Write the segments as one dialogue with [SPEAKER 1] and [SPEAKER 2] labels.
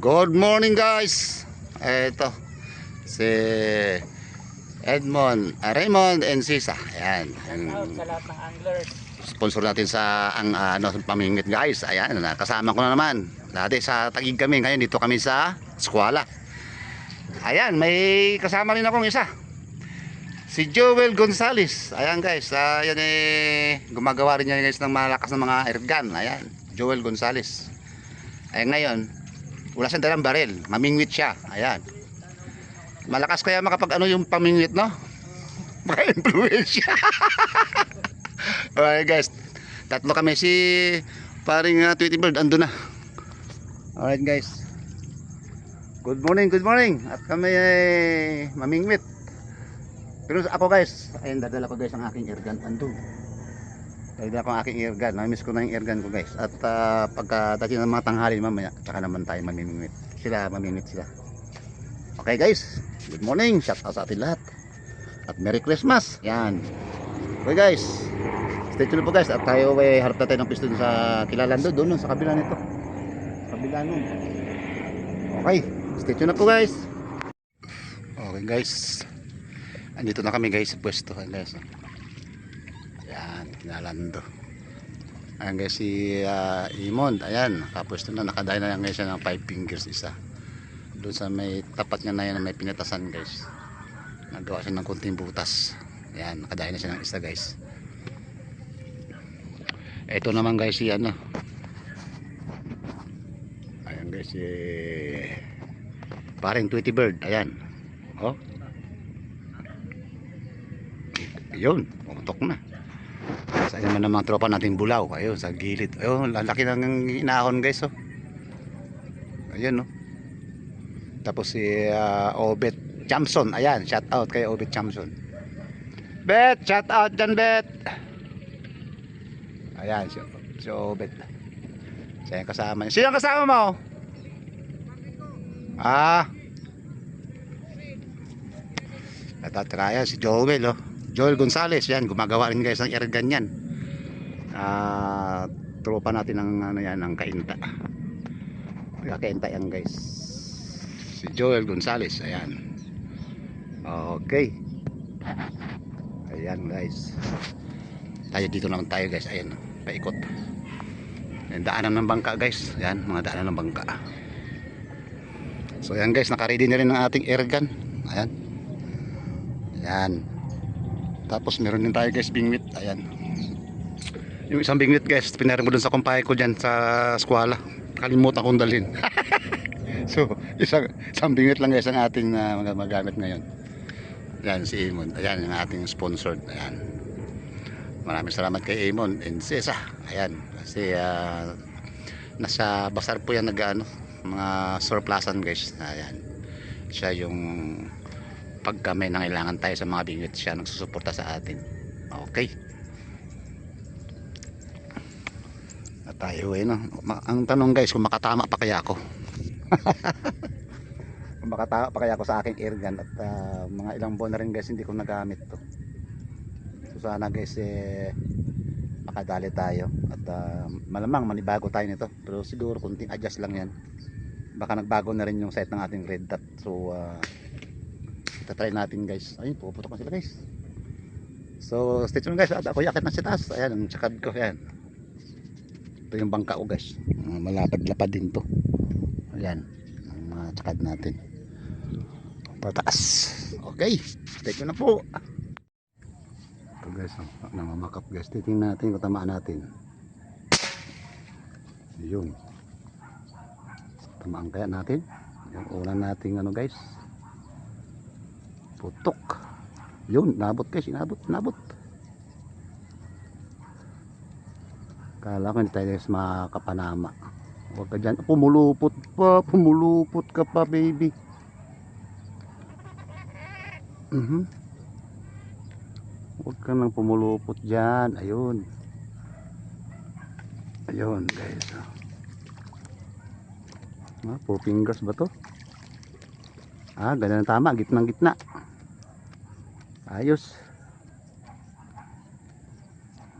[SPEAKER 1] Good morning guys. Ito si Edmond, Raymond and Sisa. Ayan.
[SPEAKER 2] Shout out sa lahat ng anglers.
[SPEAKER 1] Sponsor natin sa ang pamingit guys. Ayan, kasama ko na naman. Dati sa Taguig kami, ngayon dito kami sa Eskwela. Ayan, may kasama rin akong isa. Si Joel Gonzales. Ayan guys, ayan gumagawa rin niya guys ng malakas na mga airgun. Ayan, Joel Gonzales. Ayan ngayon, wala siyang dalang baril, mamingwit siya. Ayan. Malakas kaya makapag ano yung pamingwit, no? Maka-influensya. Alright guys, tatlo kami, si paring Tweety Bird ando na. Alright guys, good morning, good morning. At kami ay mamingwit. Pero ako guys, ayun, dadala ko guys ang aking airgun ando. Dadala ko ang aking airgun, namiss ko na yung airgun ko guys. At pagkadating ng mga tanghali mamaya, tsaka naman tayo mamingwit. Mamingwit sila. Okay guys, good morning, shout out sa atin lahat. At Merry Christmas. Yan. Okay guys, stay tuned po guys. At tayo ay harap na tayo ng piston sa Kilalando. Doon sa kabila nito. Kabila nun. Okay, stay tuned na po guys. Okay guys, andito na kami guys sa pwesto. Guys. Yan, Kilalando. Ayan guys, si Imond. Ayan, nakapwesto na. Nakadayo na yan guys siya ng 5 fingers isa. Doon sa may tapat niya na yan, may pinatasan guys. Nagawa siya ng kunting butas. Ayan, nakadayo na siya ng isa guys. Ito naman guys si ano. Ayan guys si paring Tweety Bird. Ayan. Oh. Yun, umutok na. Sa naman ng mga tropa natin bulaw. Ayun, sa gilid. Ayun, lalaki ng inahon guys oh. Ayun oh. Tapos si Obet Chamson. Ayan, shout out kay Obet Chamson. Bet, shout out dyan Bet. Ayan, si Obet. Siya yung kasama niya. Sino ang kasama mo? Natatraya si Joel oh. Joel Gonzales. Yan, gumagawa rin guys ng airgun yan. Tropa natin ng ano yan, ng Kainta. Kainta yan guys. Si Joel Gonzales. Ayan. Okay. Ayan guys. Tayo dito naman tayo guys. Ayan. Paikot. Ayan, daanan ng bangka guys. Ayan. Mga daanan ng bangka. So ayan guys. Nakaready na rin ang ating airgun. Ayan. Ayan. Tapos meron din tayo guys bingwit. Ayan. Yung isang bingwit guys. Pinari mo dun sa kumpay ko dyan sa Eskwela. Kalimutan kong dalhin. So, isang bingwit lang guys ang ating magamit ngayon. Yan si Amon. Ayan yung ating sponsored. Ayan. Maraming salamat kay Amon and Cesa. Ayan. Kasi nasa basar po yan mga surplusan guys. Ayan. Siya yung pagka may nangailangan tayo sa mga bingwit, siya nagsusuporta sa atin. Okay. At tayo no. Ang tanong guys, kung makatama pa kaya ako. Makataka pa kaya ako sa aking airgun. At mga ilang buwan na rin guys hindi ko nagamit to. So sana guys makadali tayo. At malamang manibago tayo nito. Pero siguro kunting adjust lang yan. Baka nagbago na rin yung sight ng ating red dot. So itatry natin guys. Ayun, puputok na sila guys. So stay tuned guys. At ako yakit na sa taas. Ayan ang tsakad ko. Ayan. Ito yung bangka ko guys. Malapad-lapad din to. Ayan ang mga tsakad natin pataas. Okay, take na po ito guys. Namamakap guys. Titingnan natin kung tamaan natin. Yun, tamaan kaya natin yung ulan natin guys. Putok. Yun, nabot guys. Nabot. Kala ko hindi tayo guys makapanama. Huwag ka dyan. Pumulupot ka pa baby. Huwag ka nang pumulupot dyan. Ayun guys. 4 fingers ba to? Ganda na tama. Gitnang-gitna. Ayos.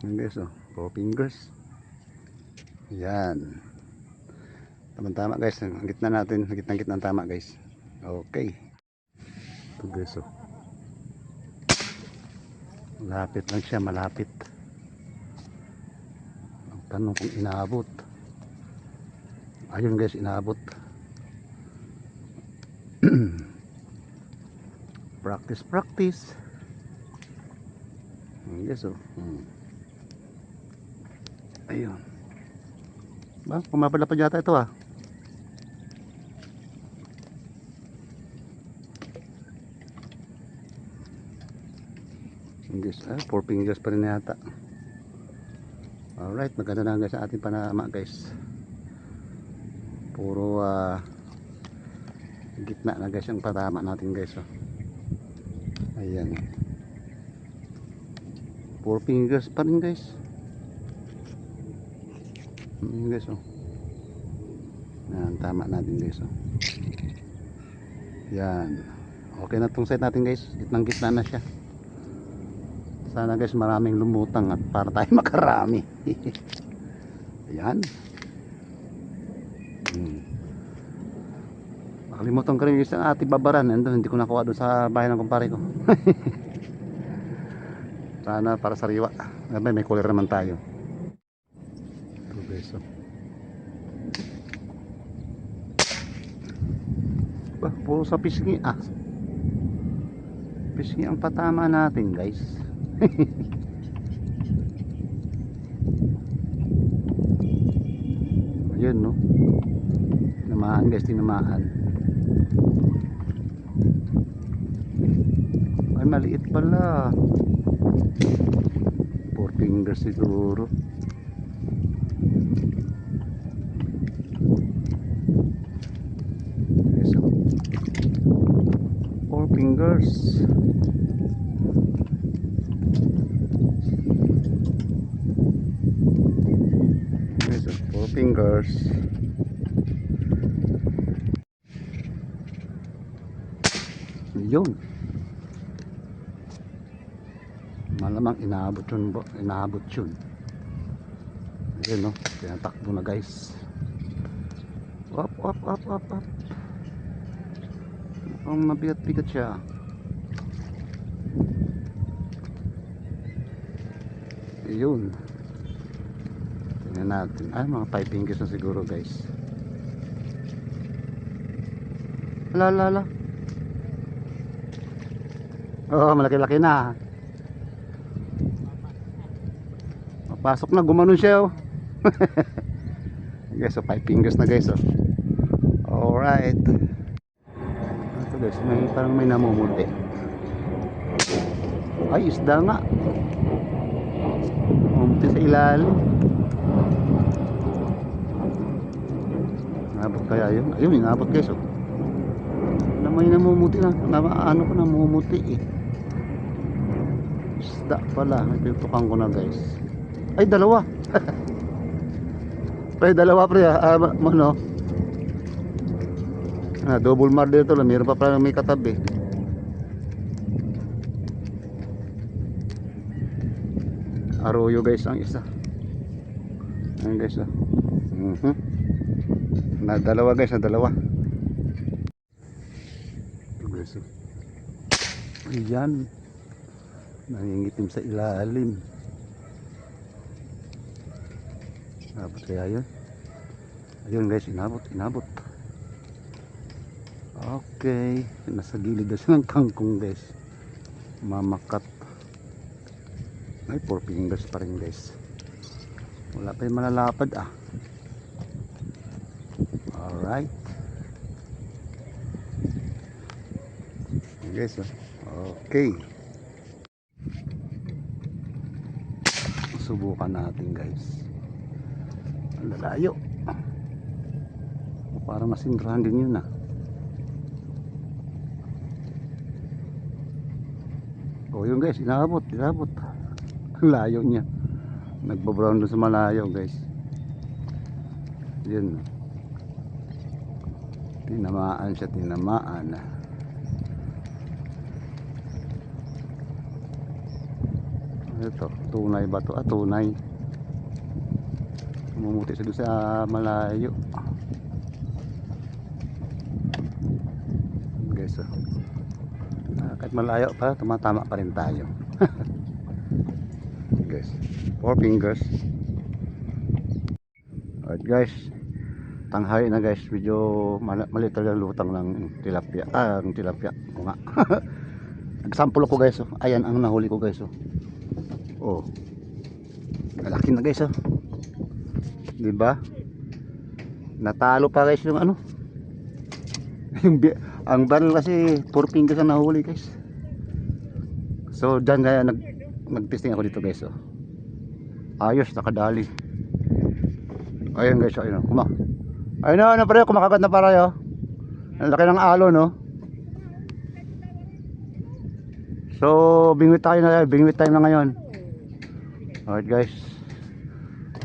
[SPEAKER 1] Yan guys 4 fingers. Yan. Tama-tama guys, ang gitna natin, gitna-gitna tama guys. Okay. Ito guys, oh. Malapit lang siya, malapit. Ang tanong kung inaabot. Ayun guys, inaabot. Practice, practice. Yes, oh. Ayun. Ba, pumapalapad yata ito ah. Guys, 4 fingers pa rin yata. Alright, maganda na guys sa ating panama guys. Puro gitna na guys ang patama natin guys, oh. Ayan. 4 fingers pa rin guys. Ayan guys, oh. Ayan, tama natin guys, oh. Yan. Okay na tong set natin guys. Gitnang gitna na siya. Sana guys maraming lumutang at para tayo makarami. Ayan. Nakalimutan ko rin yung isang ating babaran. Andun, hindi ko nakuha doon sa bahay ng kumpare ko. Sana para sariwa. May cooler naman tayo. Ito guys, oh. Puro sa pisngi ah. Pisngi ang patama natin guys. Ayun no. Tinamaan guys, tinamaan. Ay maliit pala. 4 fingers siguro. So, 4 fingers. So, 4 fingers. Yun. Malamang inaabot yun, inaabot yun. Ayun no, tinatakbo na guys. Up, up, up, up, up. Mukhang mabigat-bigat siya. Ayun. Tingnan natin. Ay, mga 5 fingers na siguro guys. Ala. Oo, malaki-laki na. Pasok na, gumanon siya oh. Guys, so 5 fingers na guys, oh. Alright. Ito guys, parang may namumuti. Ay, isda nga. Namumuti sa ilalim. Nabot kaya yun? Ayun, inabot guys, oh. May namumuti na. Ano ko namumuti eh. Isda pala. Nagtutukan ko na guys. Ay, dalawa. Pre, dalawa pre. Ano? Double mar dito lang. Meron pa pala may katabi. Arroyo guys ang isa. Ayan guys. Dalawa guys. Dalawa. Ito guys. Ayan. Nangingitim sa ilalim. Inabot kaya yun? Ayun guys, inabot. Okay, nasa gilid na siya ng kangkong guys. Mamakat. Ay, 4 fingers pa rin guys. Wala pa yung malalapad ah. Alright. Guys, okay. Subukan natin guys. Ang lalayo. Parang masindrahan din yun ah. Oh yun guys, inabot. Layo niya. Nagbabrown doon sa malayo guys. Yun. Tinamaan siya, tinamaan. Ito, tunay ba ito? Tunay. Mumuti siya doon sa malayo. Kahit malayo pa, tumatama pa rin tayo. Guys, 4 fingers. Alright guys, tanghali na guys. Medyo maliit talaga lutang ng tilapia. Ang tilapia ko nga. Nagsample ko guys. Oh. Ayan ang nahuli ko guys. Oh, malaki na guys. Diba? Natalo pa guys yung ano. Ang barrel kasi 4 fingers ang nahuli guys. So dyan kaya nag-testing ako dito guys. Ayos, nakadali. Ayun guys, ayun. Ayun na pare, kumakagat na pare. Ang laki ng alo no. So bingwit time na ngayon. Alright guys.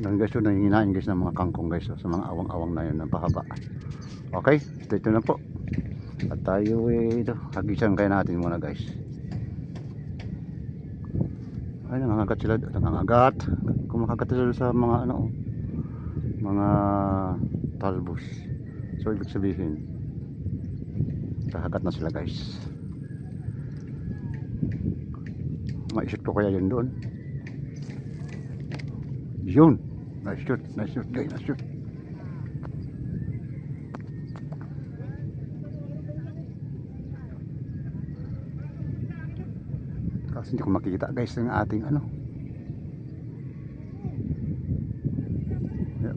[SPEAKER 1] Yan guys, nanginginain guys ng mga kangkong guys. Sa mga awang-awang na yun ng pahaba. Okay, stay tuned na po. At tayo ito, hagisan kaya natin muna guys. Ay, nangangagat sila, nangangagat. Kumakagat sila sa mga ano, mga talbos. So ibig sabihin, kahagat na sila guys. Maisip ko kaya yun doon. Yun, nice shoot guys, nice shoot. Kasi hindi ko makikita guys yung ating ano.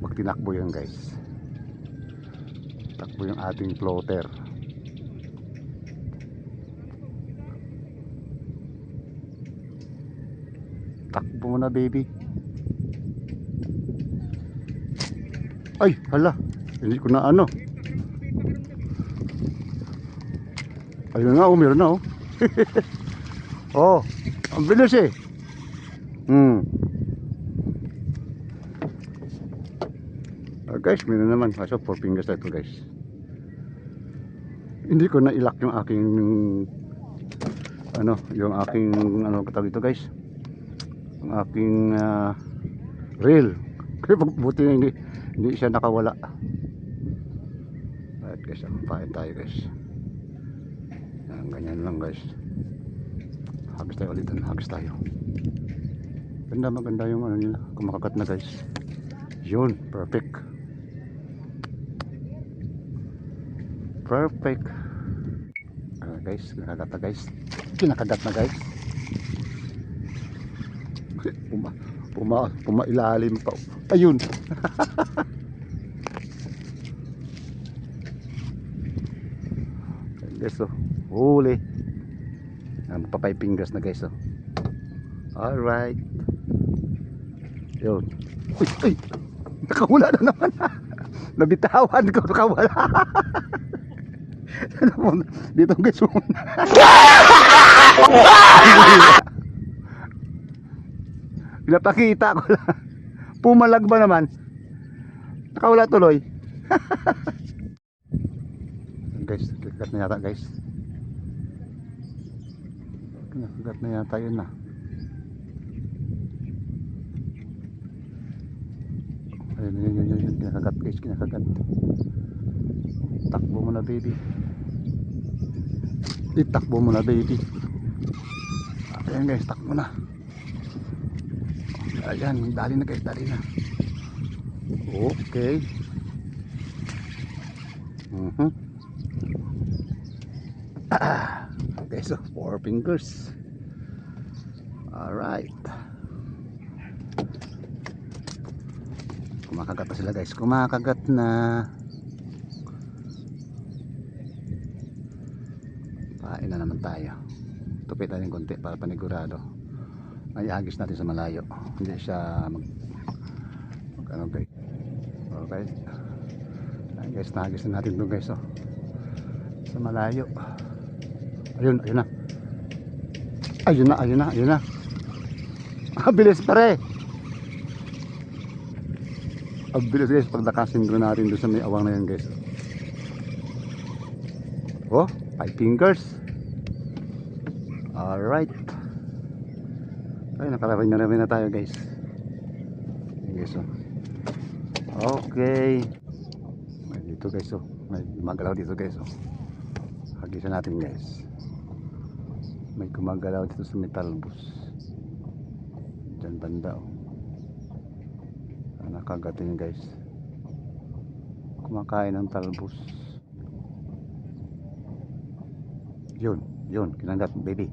[SPEAKER 1] Pag tinakbo yan guys, takbo yung ating floater. Takbo mo na baby. Ay hala, hindi ko na ano. Ayun nga, meron na oh, ang bilis guys, meron naman. Kaso 4 fingers na ito guys. Hindi ko na ilak yung aking ano, yung aking ano katawag ito guys, ang aking reel. Kaya buti na hindi siya nakawala. Alright guys, pain tayo guys. Ganyan lang guys. Hagis tayo ulit, hagis tayo. Maganda yung ano nila, kumakagat na guys. Yun, perfect. Perfect. Guys, kinakagat na guys. Pumailalim pa. Ayun. Guys, huli. Magpa 5 fingers na guys. Alright. Yun. Uy, nakawala na naman. Nabitawan ko, nakawala. Dito guys. Pinapakita ko lang. Pumalag ba naman? Nakawala tuloy. Guys, kagat na yata guys. Kagat na yata yun na. Ayun, kinakagat guys, kinakagat. Takbo mo na baby. Itakbo mo na baby. Ayan guys, takbo na. Ayan, dali na guys, dali na. Okay. Okay, so 4 fingers. Alright. Kumakagat na sila guys, kumakagat na. Pain na naman tayo. Tupit natin konti para panigurado. Ay agis natin sa malayo. Hindi siya ano guys. Okay. Ay guys, nagis na natin doon guys sa malayo. Ayun na. Ayun na. Bilis pare. Bilis guys, pag nakasindro natin doon sa may awang na yan guys. Oh, 5 fingers. Alright. Ay, nakarami na tayo guys. Yes, okay. May dito guys, may magalaw dito guys. Hagisan natin guys. May gumagalaw dito sa metalbus. Diyan banda oh. Nakagatin guys. Kumakain ng talbos. Yun, kinagat baby.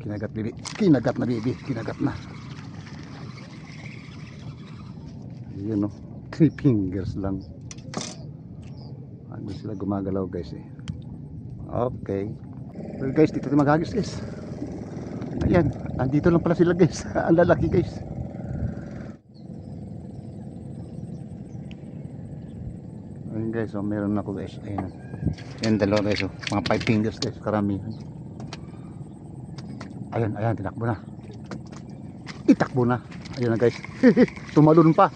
[SPEAKER 1] Kinagat baby. Kinagat na baby, kinagat na. Yun oh, 3 fingers lang. Ano sila gumagalaw guys eh. Okay. Well guys, dito tayo maghagis guys. Ayan, andito lang pala sila guys. Ang lalaki guys. Ayun guys, oh, meron ako guys. Ayun. Ayan dalawa guys, oh. Mga 5 fingers guys, karamihan. Ayun, tinakbo na. Itakbo na. Ayun na guys. Tumalon pa.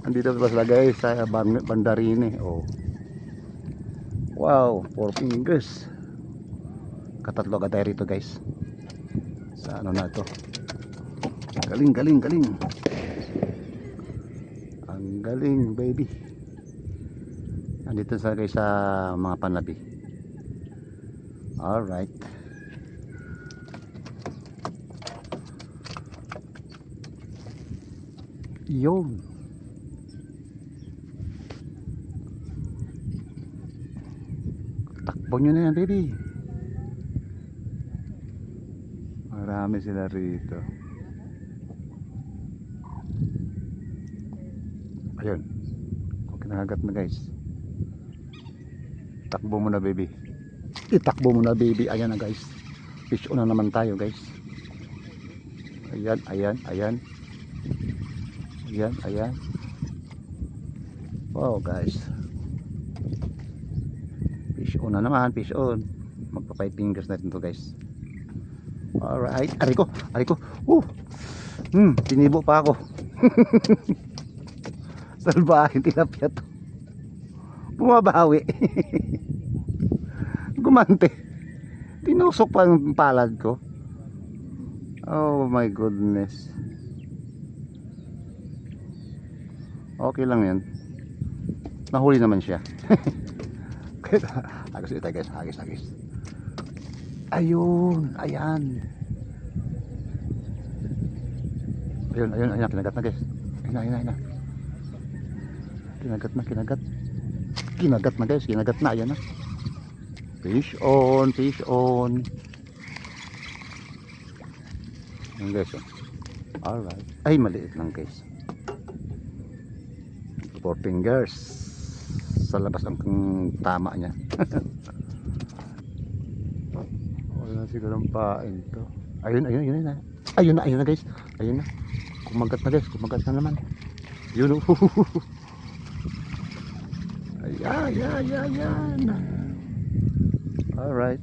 [SPEAKER 1] Andito pa sila guys sa Bandarini. Oh. Wow, 4 fingers. Katatlo ka tayo rito guys. Sa ano na to. Galing. Ang galing baby. Andito sa guys sa mga panlabi. Alright. Yun. Takbo nyo na yan baby. Marami sila rito. Ayun. Okay, nakagat na guys. Takbo mo na baby. Itakbo mo na baby. Ayan na guys. Fish on na naman tayo guys. Ayan. Wow guys. Fish on na naman. Fish on. Magpa 5 fingers natin to guys. Alright. Ariko. Tinibo pa ako. Salbahin tilapia to. Bumabawi. Gumante. Tinusok pa ang palad ko. Oh my goodness. Okay lang yan. Nahuli naman siya. Agos ito guys. Agis. Ayun. Ayan. Kinagat na guys. Ayun. Kinagat na guys. Ayan na. Fish on. Ayan guys. Alright. Ay maliit lang guys. 4 fingers. Sa labas ang tama niya. Wala siguro ang pain to. Ayun na guys. Ayun na. Kumagat na naman. Yun oh. Ayan. Alright.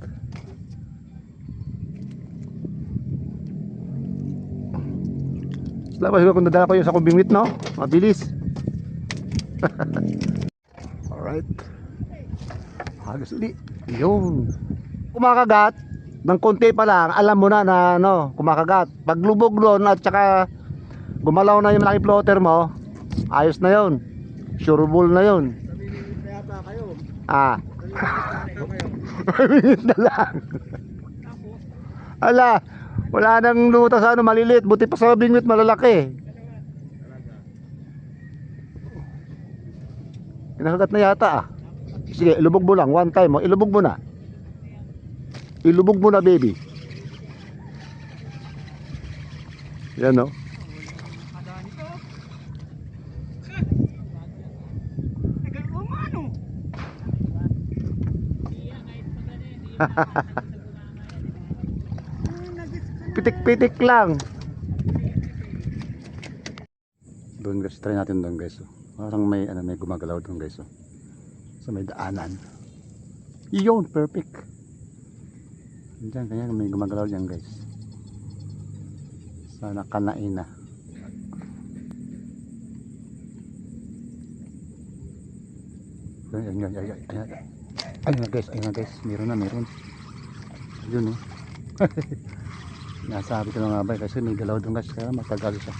[SPEAKER 1] Labas ko kung nadala ko yun sa kumbingwit no. Mabilis. Alright. Hagis uli. Yun. Kumakagat ng konti pa lang, alam mo na ano, kumakagat. Pag lubog doon at saka gumalaw na yung malaking floater mo, ayos na yun. Sureball na yun. Minute na lang. Ala, wala nang luta sa ano maliliit, buti pa sa bingwit malalaki. Kinakagat na yata ah. Sige, ilubog mo lang one time mo, ilubog mo na. Ilubog mo na baby. Yan no. Pitik-pitik lang. Doon guys, try natin doon guys. Parang may gumagalaw doon guys. So may daanan. Iyon, perfect. Diyan kanya may gumagalaw diyan guys. Sana kanain na. Ayun na guys, meron. Yun oh. Nasabi ko na nga ba kasi may galaw doon guys, kaya matagal siya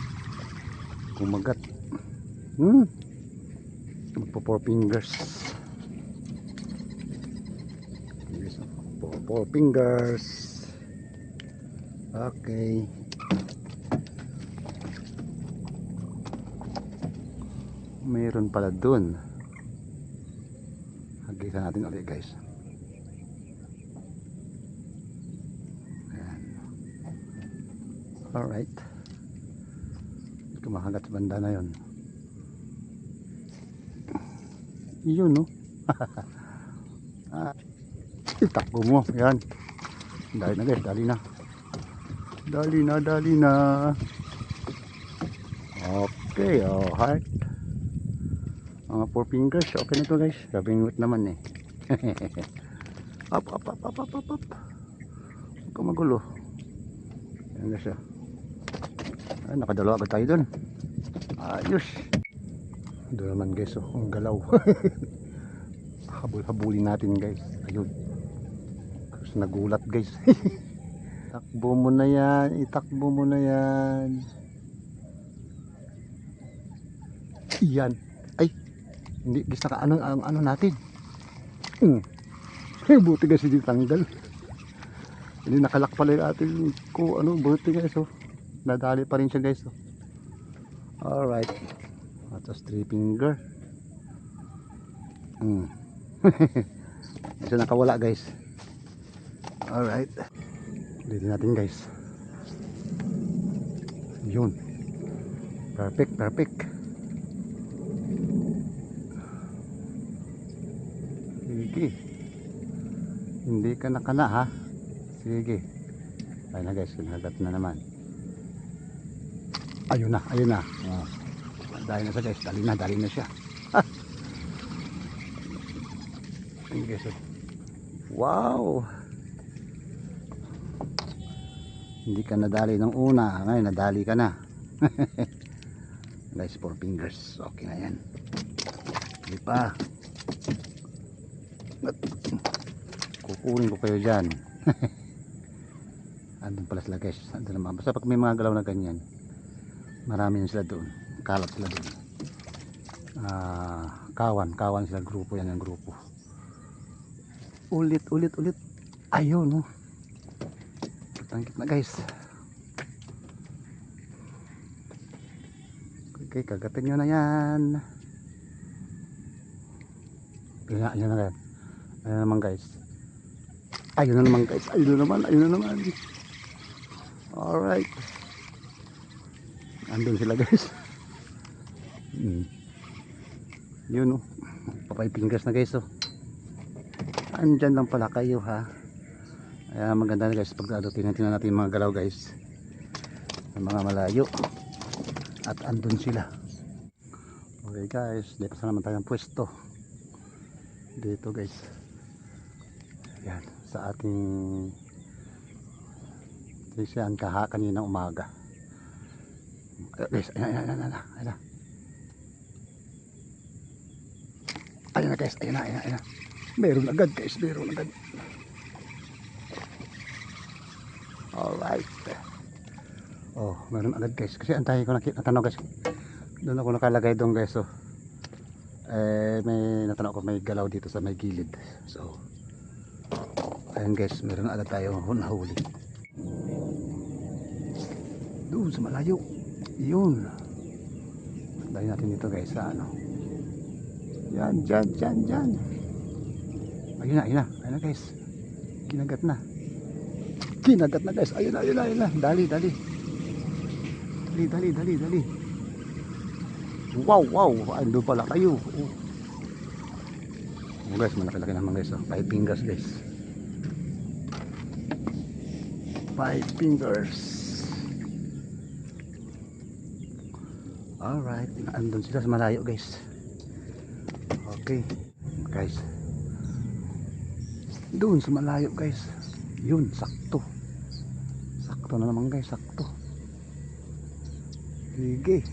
[SPEAKER 1] kumagat. Magpo 4 fingers. guys. Four fingers. Okay. Mayroon pala dun. Hagisan natin ulit guys. Ayan. Alright. Kumakagat sa banda na yun. Yun no. Itakbo mo. Yan. Dali na guys. Dali na. Dali na. Okay. Oh, heart. Mga 4 fingers. Okay na to guys. Gabing naman eh. Up. Huwag ka magulo. Yan guys. Ay, nakadalawa agad tayo dun. Ayos. Doon naman guys. Oh, ang galaw. Habulin natin guys. Ayun. Kasi nagulat guys. Itakbo mo na yan. Yan. Ay. Hindi guys, ano natin. Buti guys hindi tanggal. Hindi nakalak pala yung ating buti guys. Oh. Nadali pa rin siya guys. Oh. Alright. Tapos 3 finger. Isa nakawala guys. Alright. Ulitin natin guys. Yun. Perfect. Sige. Hindi ka nakana ha. Sige. Ayun na guys. Kinagat na naman. Ayun na. Oh. Dali na siya guys. Dali na siya. Ayun guys. Wow. Hindi ka nadali ng una. Ngayon nadali ka na. Guys, 4 fingers. Okay na yan. Hindi pa. Kukunin ko kayo dyan. Andun pala sila guys. Andun naman. Basta pag may mga galaw na ganyan, marami na sila doon. Kalat sila doon. Kawan sila. Grupo yan yung grupo. Ulit. Ayun, no. Kitang-kit na guys. Okay, kagatin nyo na yan. Ayun na guys. Ayun na naman guys. Ayun na naman. Alright. Andun sila guys. Yun, no. Pa 5 fingers na guys. Oh. Andyan lang pala kayo ha. Kaya maganda na guys pag tingnan natin yung mga galaw guys, yung mga malayo, at andun sila. Okay guys, dito sa naman tayong pwesto dito guys. Yan sa ating sisyan kaninang umaga. Guys, ayun na guys, ayun na. Meron agad guys. Alright. Oh, meron agad guys. Kasi antayin ko natanaw guys. Doon ako nakalagay doon guys. So, may natanaw ko may galaw dito sa may gilid. So, ayun guys, meron agad tayo nahuli. Doon sa malayo. Yun. Dahil natin dito guys sa ano. Yan. Ayun na guys. Kinagat na guys. Ayun na. Dali. Wow. Ando pala kayo. Oh guys, malaki-laki naman guys. 5 fingers guys. 5 fingers. Alright. Andun sila sa malayo guys. Okay. Guys. Doon sa malayo guys. Yun, sakto na naman guys. Sakto. Sige.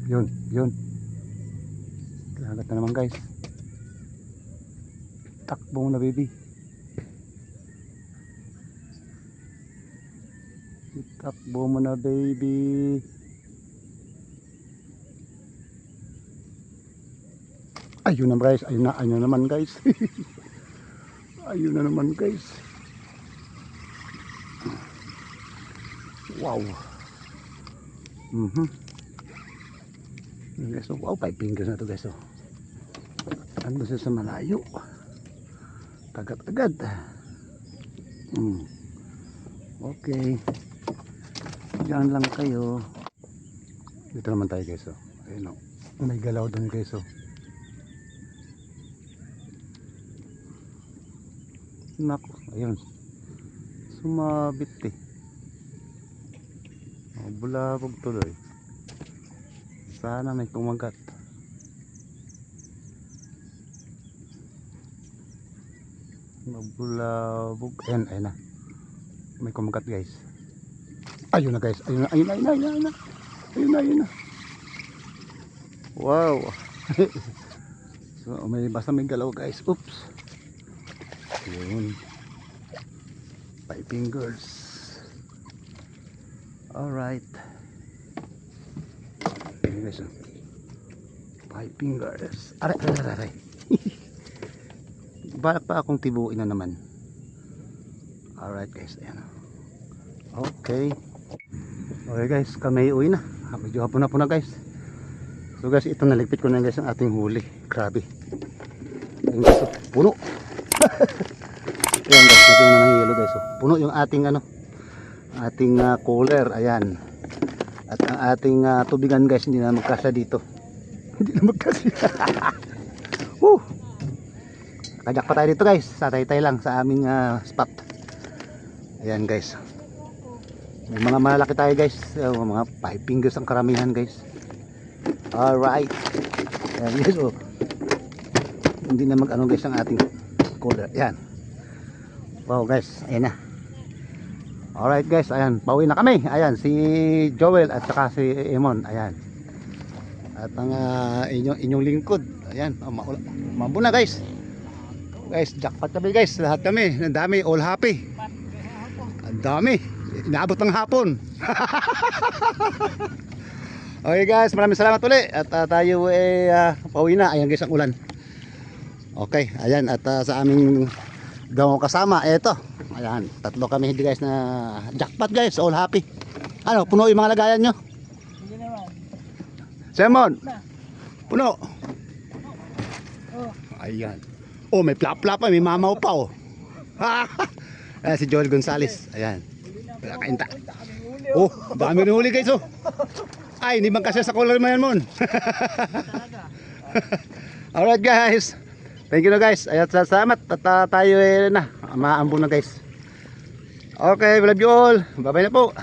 [SPEAKER 1] Yun. Kinagat na naman guys. Takbo na baby. Takbo mo na baby. Ayun na guys, ayun na naman guys. Ayun na naman guys. Wow. Guys, so, wow, 5 fingers na to guys. Oh. Ando siya sa malayo. Agad-agad. Okay. Diyan lang kayo. Dito naman tayo guys. Oh. Ayun, oh. May galaw doon guys. Oh. Nako, ayun. Sumabit eh. Oh, bulabog tuloy. Sana may kumagat. Bulabog. Ayun, ayun na. May kumagat guys. Ayun na guys. Ayun na. Ayun na. Wow. So basta may galaw guys. Oops. Yun. 5 fingers. Alright. Ayun guys. 5 fingers. Aray. Balak pa akong tibuin na naman. Alright guys. Ayan. Okay. Okay guys. Kami uwi na. Medyo hapon na guys. So guys, ito naligpit ko na guys ang ating huli. Grabe. Ayun guys. Puno. Ayan guys, ito na ng yelo guys. Puno yung ating ating cooler. Ayan. At ang ating tubigan guys, hindi na magkasya dito. Hindi na magkasya. Woo! Kajak pa tayo dito guys. Sa taytay lang sa aming spot. Ayan guys. May mga malaki tayo guys. Mga 5 fingers ang karamihan guys. Alright. Ayan guys. Oh. Hindi na mag-ano guys ang ating cooler. Ayan. Wow guys. Ayan na. Alright guys. Ayan. Pauwi na kami. Ayan. Si Joel at saka si Emon. Ayan. At ang inyong lingkod. Ayan. Mabuna guys. Guys, jackpot kami guys. Lahat kami. Ang dami. All happy. Ang dami. Inaabot ng hapon. Okay guys. Maraming salamat ulit. At tayo pauwi na. Ayan guys ang ulan. Okay. Ayan. At sa aming gawang kasama. Eto. Ayan. Tatlo kami hindi guys na jackpot guys. All happy. Ano? Puno yung mga lagayan nyo?
[SPEAKER 2] Hindi naman.
[SPEAKER 1] Simon. Puno.
[SPEAKER 2] Oh.
[SPEAKER 1] Ayan. Oh, may plap-plap pa, may mamaw pa oh. Ayan si Joel Gonzales. Ayan. Kainta. Oh, dami rin huli guys oh. Ay, hindi bang kasi sa color mo yan mon. Alright guys. Thank you na guys. Ayan, salamat. At tayo na. Maambon na guys. Okay, we love you all. Bye bye na po.